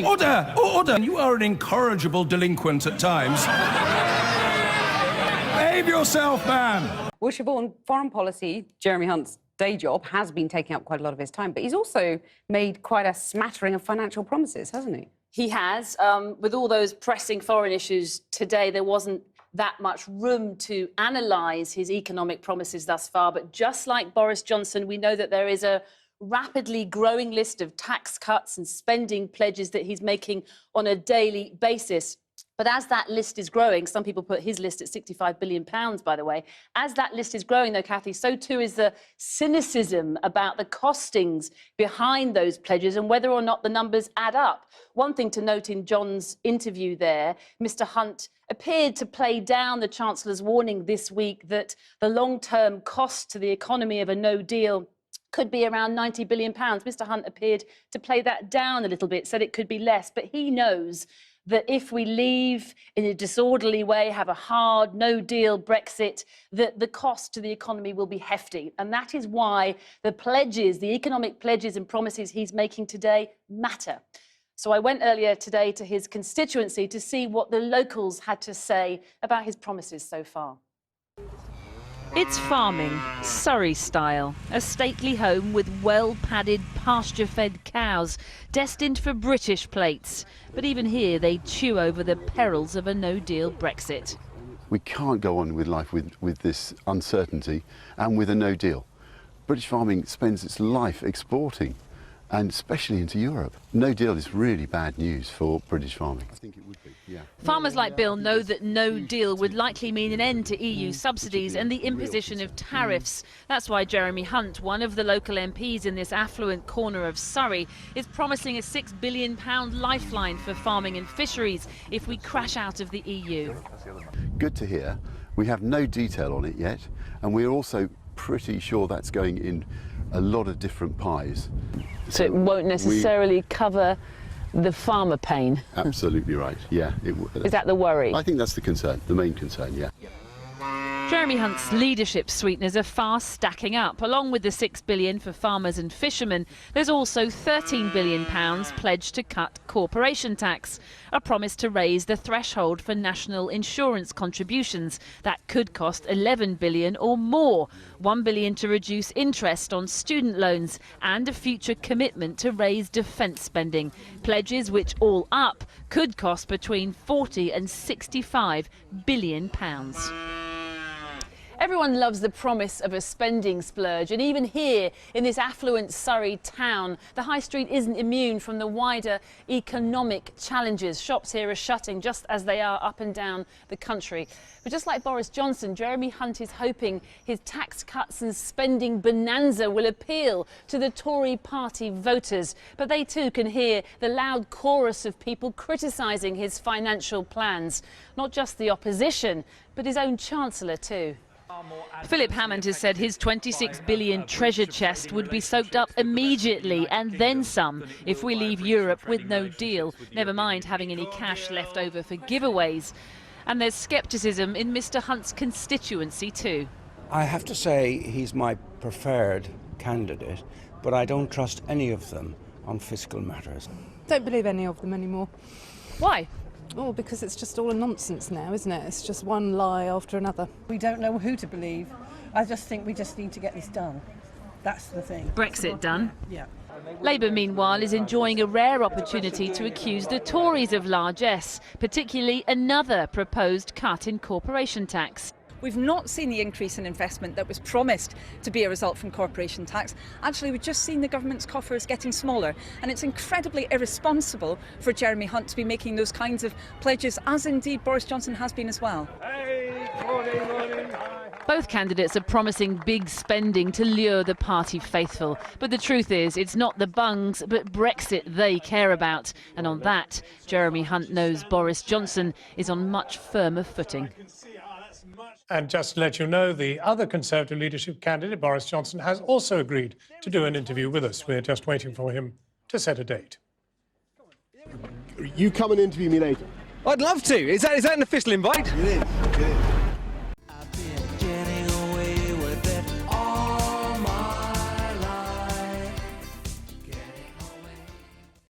Order! Order! You are an incorrigible delinquent at times. Behave yourself, man! Well, foreign policy, Jeremy Hunt's day job, has been taking up quite a lot of his time, but he's also made quite a smattering of financial promises, hasn't he? He has. With all those pressing foreign issues today, there wasn't that much room to analyse his economic promises thus far. But just like Boris Johnson, we know that there is a rapidly growing list of tax cuts and spending pledges that he's making on a daily basis. But as that list is growing, some people put his list at £65 billion, by the way. As that list is growing, though, Kathy, so too is the cynicism about the costings behind those pledges and whether or not the numbers add up. One thing to note in John's interview there, Mr Hunt appeared to play down the Chancellor's warning this week that the long-term cost to the economy of a no deal could be around £90 billion. Mr Hunt appeared to play that down a little bit, said it could be less, but he knows that if we leave in a disorderly way, have a hard, no-deal Brexit, that the cost to the economy will be hefty. And that is why the pledges, the economic pledges and promises he's making today matter. So I went earlier today to his constituency to see what the locals had to say about his promises so far. It's farming, Surrey style, a stately home with well-padded, pasture-fed cows, destined for British plates. But even here, they chew over the perils of a no-deal Brexit. We can't go on with life with this uncertainty and with a no deal. British farming spends its life exporting, and especially into Europe. No deal is really bad news for British farming. I think it would be, yeah. Farmers like Bill know that no deal would likely mean an end to EU subsidies and the imposition of tariffs. That's why Jeremy Hunt, one of the local MPs in this affluent corner of Surrey, is promising a £6 billion lifeline for farming and fisheries if we crash out of the EU. Good to hear. We have no detail on it yet, and we're also pretty sure that's going in a lot of different pies. So it won't necessarily cover the farmer pain? Absolutely right, yeah. Is that the worry? I think that's the concern, the main concern, yeah. Jeremy Hunt's leadership sweeteners are fast stacking up. Along with the £6 billion for farmers and fishermen, there's also £13 billion pledged to cut corporation tax, a promise to raise the threshold for national insurance contributions. That could cost £11 billion or more, £1 billion to reduce interest on student loans, and a future commitment to raise defence spending. Pledges which all up could cost between £40 and £65 billion. Everyone loves the promise of a spending splurge, and even here in this affluent Surrey town, the high street isn't immune from the wider economic challenges. Shops here are shutting just as they are up and down the country. But just like Boris Johnson, Jeremy Hunt is hoping his tax cuts and spending bonanza will appeal to the Tory party voters. But they too can hear the loud chorus of people criticising his financial plans. Not just the opposition, but his own Chancellor too. Philip Hammond has said his £26 billion treasure chest would be soaked up immediately and then some if we leave Europe with no deal, never mind having any cash left over for giveaways. And there's scepticism in Mr Hunt's constituency too. I have to say he's my preferred candidate, but I don't trust any of them on fiscal matters. Don't believe any of them anymore. Why? Oh, because it's just all a nonsense now, isn't it? It's just one lie after another. We don't know who to believe. I just think we just need to get this done. That's the thing. Brexit done? Yeah. Labour, meanwhile, is enjoying a rare opportunity to accuse the Tories of largesse, particularly another proposed cut in corporation tax. We've not seen the increase in investment that was promised to be a result from corporation tax. Actually, we've just seen the government's coffers getting smaller, and it's incredibly irresponsible for Jeremy Hunt to be making those kinds of pledges, as indeed Boris Johnson has been as well. Hey, morning, morning. Both candidates are promising big spending to lure the party faithful. But the truth is, it's not the bungs, but Brexit they care about. And on that, Jeremy Hunt knows Boris Johnson is on much firmer footing. And just to let you know, the other Conservative leadership candidate, Boris Johnson, has also agreed to do an interview with us. We're just waiting for him to set a date. You come and interview me later. I'd love to. Is that an official invite? It is.